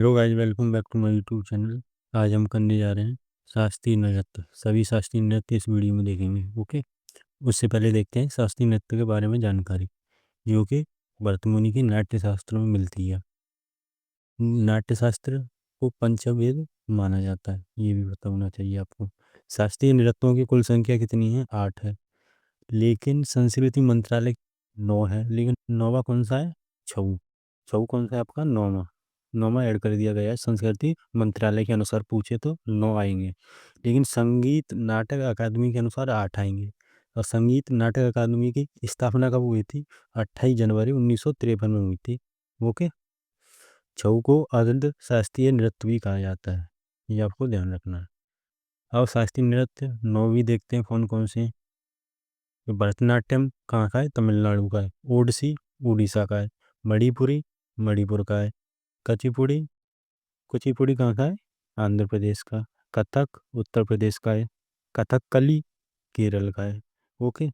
Hello guys, welcome back to my YouTube channel. आज हम करने जा रहे हैं शास्त्रीय नृत्य। सभी शास्त्रीय नृत्य इस वीडियो में देखेंगे। ओके। उससे पहले देखते हैं शास्त्रीय नृत्य के बारे में जानकारी, जो कि भरतमुनि की नाट्य शास्त्र में मिलती है। नाट्य शास्त्र को पंचवेद माना जाता है, ये भी पता होना चाहिए आपको। शास्त्रीय नृत्यों की कुल संख्या कितनी है? 8 है। लेकिन संस्कृति मंत्रालय 9 है, लेकिन नौवा कौन सा है? छऊ। छऊ कौन सा है आपका? नौवा। नौवा ऐड कर दिया गया है। संस्कृति मंत्रालय के अनुसार पूछे तो 9 आएंगे, लेकिन संगीत नाटक अकादमी के अनुसार 8 आएंगे। और संगीत नाटक अकादमी की स्थापना कब हुई थी? 28 जनवरी 1953 में हुई थी। ओके। छऊ को अर्ध शास्त्रीय नृत्य भी कहा जाता है, ये आपको ध्यान रखना है। अब शास्त्रीय नृत्य 9 भी देखते हैं कौन कौन से हैं। तो भरतनाट्यम कहाँ का है? तमिलनाडु का है। ओडिसी उड़ीसा का है। मणिपुरी मणिपुर का है। कुचिपुड़ी कुचिपुड़ी कहाँ का है? आंध्र प्रदेश का। कथक उत्तर प्रदेश का है। कथकली केरल का है। ओके।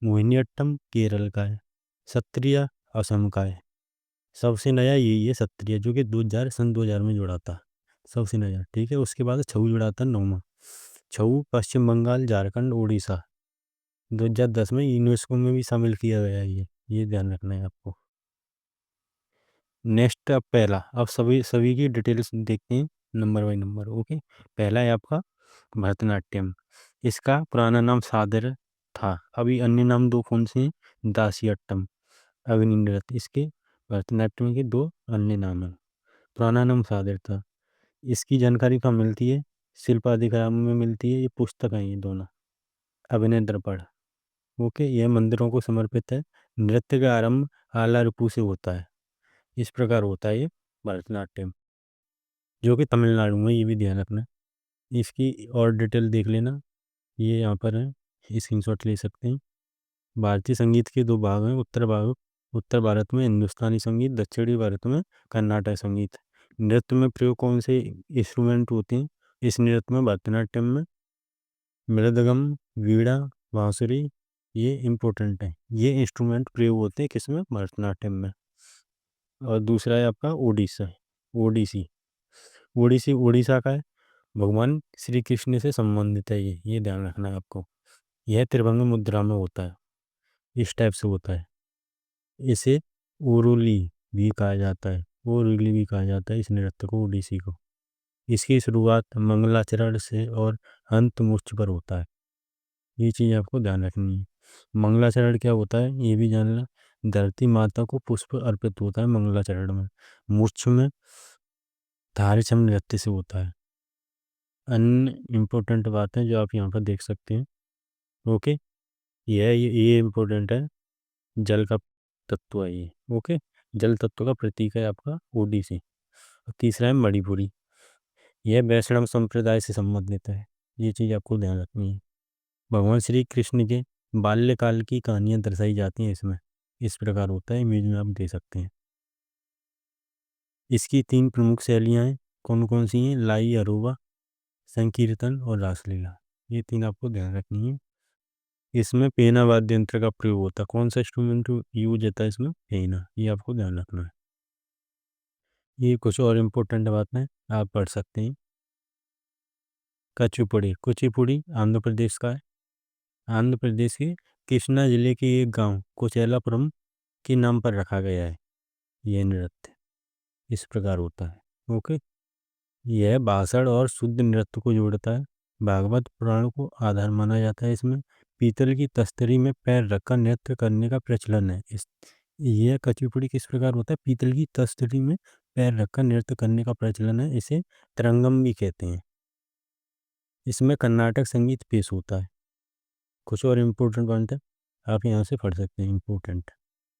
मोहिनीअट्टम केरल का है। सत्रिया असम का है। सबसे नया यही है सत्रिया, जो कि 2000 में जुड़ा था। सबसे नया, ठीक है। उसके बाद छऊ जुड़ा था 9वां। छऊ पश्चिम बंगाल, झारखंड, उड़ीसा 2010 में यूनेस्को में भी शामिल किया गया है। ये ध्यान रखना है आपको। नेक्स्ट, अब पहला, अब सभी सभी की डिटेल्स देखते हैं नंबर बाई नंबर। ओके। पहला है आपका भरतनाट्यम। इसका पुराना नाम सादर था। अभी अन्य नाम दो कौन से हैं? दासियट्टम, अग्नि नृत्य। इसके भरतनाट्यम के दो अन्य नाम हैं। पुराना नाम सादर था। इसकी जानकारी कहाँ मिलती है? शिल्पाधिकार में मिलती है। ये पुस्तक है, ये दोनों। अभिनय दर्पण। ओके। यह मंदिरों को समर्पित है। नृत्य का आरंभ आला रिपु से होता है। इस प्रकार होता है ये भरतनाट्यम, जो कि तमिलनाडु में। ये भी ध्यान रखना। इसकी और डिटेल देख लेना, ये यहाँ पर है, स्क्रीनशॉट ले सकते हैं। भारतीय संगीत के दो भाग हैं। उत्तर भारत में हिंदुस्तानी संगीत, दक्षिणी भारत में कर्नाटक संगीत। नृत्य में प्रयोग कौन से इंस्ट्रूमेंट होते हैं इस नृत्य में? भरतनाट्यम में मृदगम, वीणा, बांसुरी, ये इम्पोर्टेंट है। ये इंस्ट्रूमेंट प्रयोग होते हैं किसमें? भरतनाट्यम में। और दूसरा है आपका ओडिशा। ओडिसी ओडिसी उड़ीसा का है। भगवान श्री कृष्ण से संबंधित है ये ध्यान रखना है आपको। यह त्रिभंग मुद्रा में होता है, इस टाइप से होता है। इसे उरुली भी कहा जाता है। उरुली भी कहा जाता है इस नृत्य को, ओडिसी को। इसकी शुरुआत मंगलाचरण से और अंत मूर्छ पर होता है। ये चीज़ आपको ध्यान रखनी है। मंगलाचरण क्या होता है ये भी जानना। धरती माता को पुष्प अर्पित होता है मंगलाचरण में। मूर्छ में धारिछम नृत्य से होता है। अन्य इम्पोर्टेंट बातें जो आप यहाँ पर देख सकते हैं। ओके। ये इम्पोर्टेंट है। जल का तत्व है ये। ओके। जल तत्व का प्रतीक है आपका ओडिसी। और तीसरा है मणिपुरी। यह वैष्णव संप्रदाय से संबंधित है। ये चीज़ आपको ध्यान रखनी है। भगवान श्री कृष्ण के बाल्यकाल की कहानियाँ दर्शाई जाती हैं इसमें। इस प्रकार होता है, इमेज में आप दे सकते हैं। इसकी 3 प्रमुख शैलियाँ हैं। कौन कौन सी हैं? लाई, अरोवा, संकीर्तन और रासलीला। ये 3 आपको ध्यान रखनी है। इसमें पेना वाद्य यंत्र का प्रयोग होता है। कौन सा इंस्ट्रूमेंट यूज होता है इसमें? पेना। ये आपको ध्यान रखना है। ये कुछ और इम्पोर्टेंट बातें आप पढ़ सकते हैं। कुचिपुड़ी कुचिपुड़ी आंध्र प्रदेश का है। आंध्र प्रदेश के कृष्णा जिले के एक गांव कोचेलापुरम के नाम पर रखा गया है। यह नृत्य इस प्रकार होता है। ओके। यह भाषण और शुद्ध नृत्य को जोड़ता है। भागवत पुराण को आधार माना जाता है इसमें। पीतल की तस्तरी में पैर रखकर नृत्य करने का प्रचलन है। यह कुचिपुड़ी किस प्रकार होता है? पीतल की तस्तरी में पैर रखकर नृत्य करने का प्रचलन है। इसे तरंगम भी कहते हैं। इसमें कर्नाटक संगीत पेश होता है। कुछ और इम्पोर्टेंट पॉइंट है, आप यहाँ से पढ़ सकते हैं, इम्पोर्टेंट।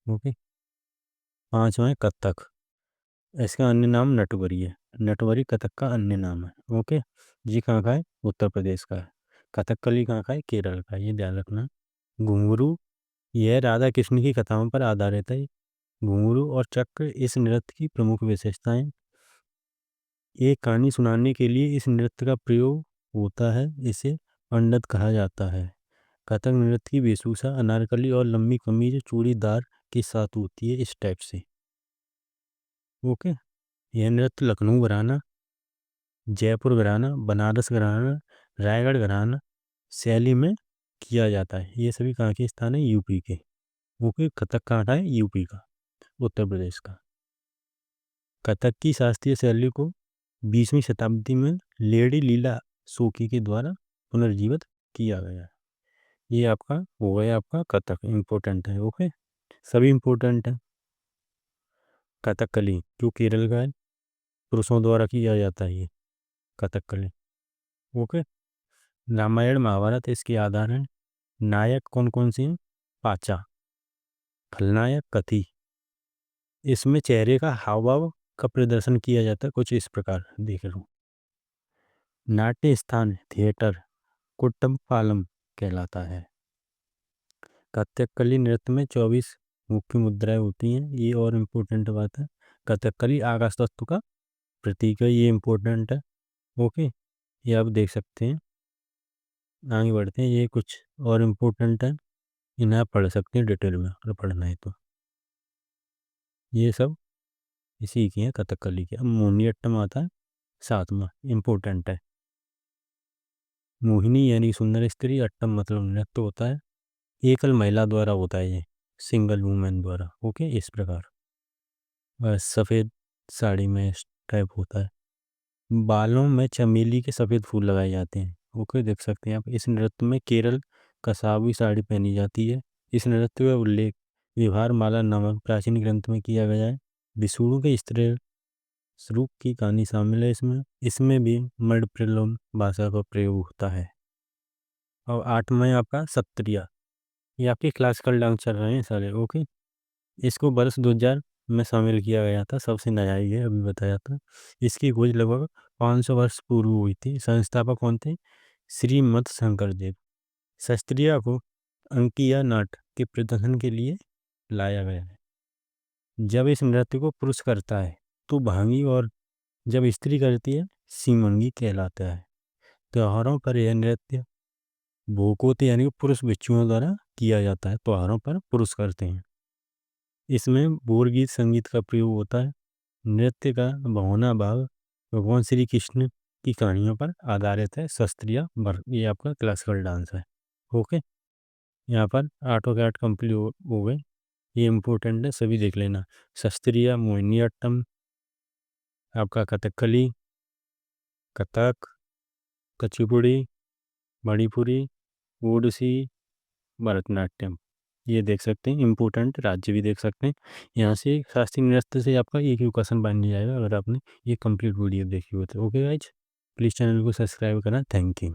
ओके। 5वां है कथक। इसका अन्य नाम नटवरी है। नटवरी कथक का अन्य नाम है। ओके। जी कहाँ का है? उत्तर प्रदेश का है। कथकली कहाँ का है? केरल का है। ये ध्यान रखना। घुंघरू, यह राधा कृष्ण की कथाओं पर आधारित है। घुंघरू और चक्र इस नृत्य की प्रमुख विशेषताएं। एक कहानी सुनाने के लिए इस नृत्य का प्रयोग होता है। इसे पंडित कहा जाता है। कथक नृत्य की वेशभूषा अनारकली और लंबी कमीज चूड़ीदार के साथ होती है, इस टाइप से। ओके। यह नृत्य लखनऊ घराना, जयपुर घराना, बनारस घराना, रायगढ़ घराना शैली में किया जाता है। ये सभी कहाँ के स्थान है? यूपी के। ओके, कथक कहाँ का है? यूपी का, उत्तर प्रदेश का। कथक की शास्त्रीय शैली को 20वीं शताब्दी में लेडी लीला शोकी के द्वारा पुनर्जीवित किया गया। ये आपका हो गया, आपका कथक इम्पोर्टेंट है। ओके, सभी इम्पोर्टेंट है। कथकली जो केरल का है, पुरुषों द्वारा किया जाता है ये कथकली। ओके, रामायण महाभारत इसके आधार हैं। नायक कौन कौन से हैं? पाचा। खलनायक कथी। इसमें चेहरे का हाव भाव का प्रदर्शन किया जाता है कुछ इस प्रकार, देख लो। नाट्य स्थान थिएटर कुट्टमपालम कहलाता है। कथकली नृत्य में 24 मुख्य मुद्राएं होती हैं। ये और इम्पोर्टेंट बात है। कथकली आकाश तत्व का प्रतीक है, ये इम्पोर्टेंट है। ओके, ये आप देख सकते हैं। आगे बढ़ते हैं। ये कुछ और इम्पोर्टेंट है, इन्हें आप पढ़ सकते हैं डिटेल में अगर पढ़ना है तो। ये सब इसी की है कथकली की। अब मोहिनीअट्टम आता है सातवां, इम्पोर्टेंट है। मोहिनी यानी सुंदर स्त्री, अट्टम मतलब नृत्य होता है। एकल महिला द्वारा होता है ये, सिंगल वुमेन द्वारा। ओके, इस प्रकार सफ़ेद साड़ी में इस टाइप होता है। बालों में चमेली के सफ़ेद फूल लगाए जाते हैं। ओके, देख सकते हैं आप। इस नृत्य में केरल कसाबी साड़ी पहनी जाती है। इस नृत्य का उल्लेख विहार माला नामक प्राचीन ग्रंथ में किया गया है। विष्णु के स्त्री स्वरूप की कहानी शामिल है इसमें। इसमें भी मर्ड प्रलोम भाषा का प्रयोग होता है। और 8वां है आपका सत्रिया। ये आपके क्लासिकल डांस चल रहे हैं सारे। ओके, इसको वर्ष 2000 में शामिल किया गया था, सबसे नया ही है, अभी बताया था। इसकी खोज लगभग 500 वर्ष पूर्व हुई थी। संस्थापक कौन थे? श्रीमद शंकर देव। शास्त्रीय को अंकिया नाट के प्रदर्शन के लिए लाया गया है। जब इस नृत्य को पुरुष करता है तो भांगी, और जब स्त्री करती है सीमंगी कहलाता है। त्योहारों पर यह नृत्य भोकोते यानी कि पुरुष भिक्षुओं द्वारा किया जाता है। त्योहारों पर पुरुष करते हैं। इसमें बोरगीत संगीत का प्रयोग होता है। नृत्य का भावना भाव भगवान श्री कृष्ण की कहानियों पर आधारित है। शास्त्रीय ये आपका क्लासिकल डांस है। ओके, यहाँ पर 8 कंप्लीट हो गए। ये इम्पोर्टेंट है, सभी देख लेना। शास्त्रीय, मोहिनीअट्टम, आपका कथकली, कथक, कुचिपुड़ी, मणिपुरी, ओडिसी, भरतनाट्यम, ये देख सकते हैं। इम्पोर्टेंट राज्य भी देख सकते हैं। यहाँ से शास्त्रीय नृत्य से आपका एक ही क्वेश्चन बन जाएगा अगर आपने ये कंप्लीट वीडियो देखी हो तो। ओके गाइज, प्लीज़ चैनल को सब्सक्राइब करना। Thank you.